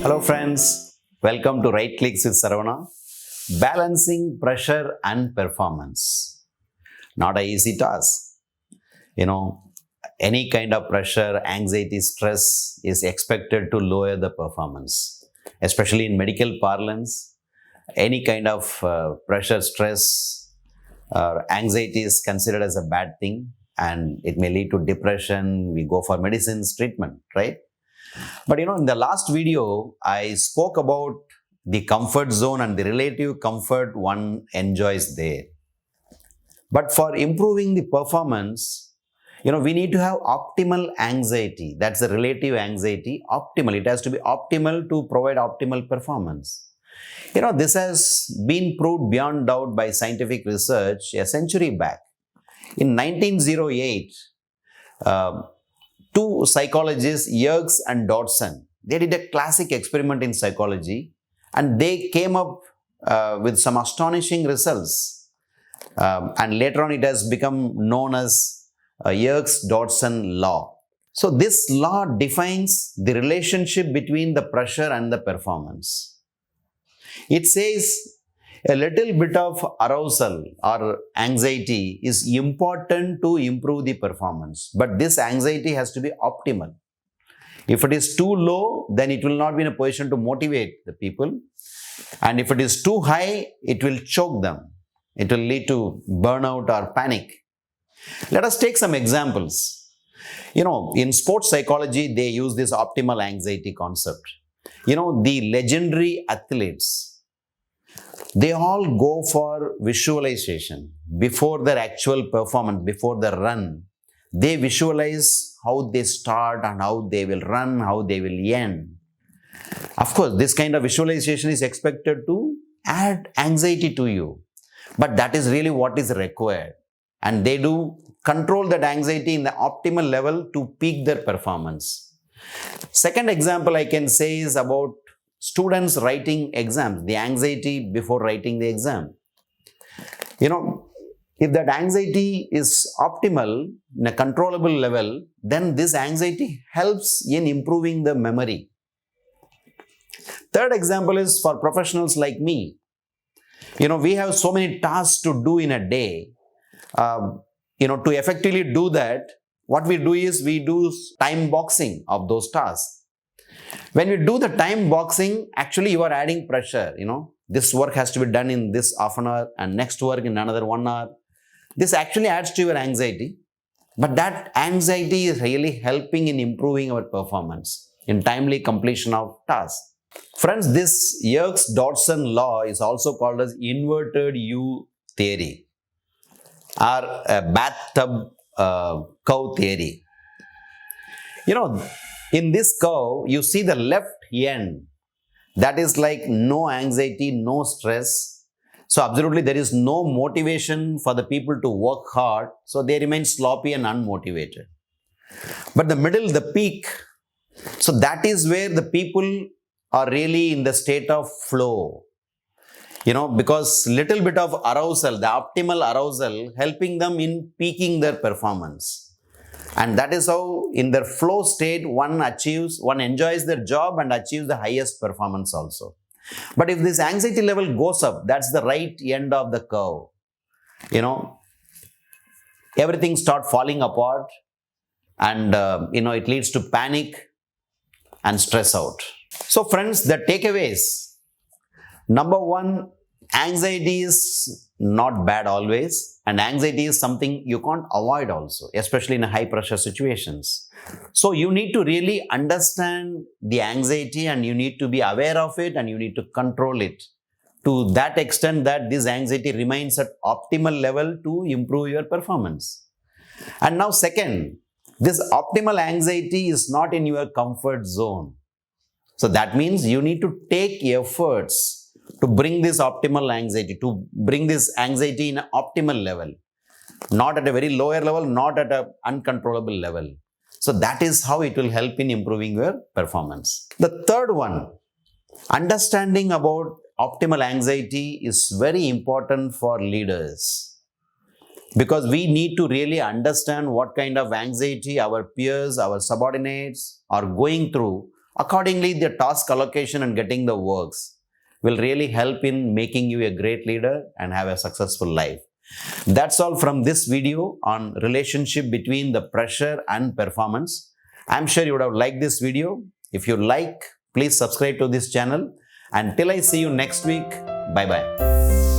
Hello friends, welcome to Right Clicks with Saravana. Balancing pressure and performance. Not an easy task. You know, any kind of pressure, anxiety, stress is expected to lower the performance. Especially in medical parlance, any kind of pressure, stress, or anxiety is considered as a bad thing and it may lead to depression. We go for medicines, treatment, right? But in the last video, I spoke about the comfort zone and the relative comfort one enjoys there. But for improving the performance, we need to have optimal anxiety. That's the relative anxiety. Optimal. It has to be optimal to provide optimal performance. This has been proved beyond doubt by scientific research a century back. In 1908, two psychologists, Yerkes and Dodson, they did a classic experiment in psychology and they came up with some astonishing results. And later on it has become known as Yerkes-Dodson law. So this law defines the relationship between the pressure and the performance. It says a little bit of arousal or anxiety is important to improve the performance. But this anxiety has to be optimal. If it is too low, then it will not be in a position to motivate the people. And if it is too high, it will choke them. It will lead to burnout or panic. Let us take some examples. In sports psychology, they use this optimal anxiety concept. The legendary athletes, they all go for visualization before their actual performance, before the run. They visualize how they start and how they will run, how they will end. Of course, this kind of visualization is expected to add anxiety to you. But that is really what is required. And they do control that anxiety in the optimal level to peak their performance. Second example I can say is about students writing exams, the anxiety before writing the exam. If that anxiety is optimal in a controllable level, then this anxiety helps in improving the memory. Third example is for professionals like me. We have so many tasks to do in a day. To effectively do that, what we do is we do time boxing of those tasks. When we do the time boxing, actually you are adding pressure. This work has to be done in this half an hour and next work in another 1 hour. This actually adds to your anxiety. But that anxiety is really helping in improving our performance in timely completion of tasks. Friends, this Yerkes-Dodson law is also called as inverted U theory or bathtub curve theory. In this curve, you see the left end. That is like no anxiety, no stress. So absolutely there is no motivation for the people to work hard. So they remain sloppy and unmotivated. But the middle, the peak, so that is where the people are really in the state of flow. Because little bit of arousal, the optimal arousal, helping them in peaking their performance. And that is how in their flow state, one enjoys their job and achieves the highest performance also. But if this anxiety level goes up, that's the right end of the curve. Everything starts falling apart and, it leads to panic and stress out. So friends, the takeaways. Number one, anxiety is not bad always. And anxiety is something you can't avoid also, especially in high pressure situations. So you need to really understand the anxiety and you need to be aware of it and you need to control it to that extent that this anxiety remains at optimal level to improve your performance. And now second, this optimal anxiety is not in your comfort zone. So that means you need to take efforts to bring this optimal anxiety, to bring this anxiety in an optimal level. Not at a very lower level, not at an uncontrollable level. So that is how it will help in improving your performance. The third one, understanding about optimal anxiety is very important for leaders. Because we need to really understand what kind of anxiety our peers, our subordinates are going through Accordingly, the task allocation and getting the works will really help in making you a great leader and have a successful life. That's all from this video on relationship between the pressure and performance. I'm sure you would have liked this video. If you like, please subscribe to this channel. Until I see you next week, bye-bye.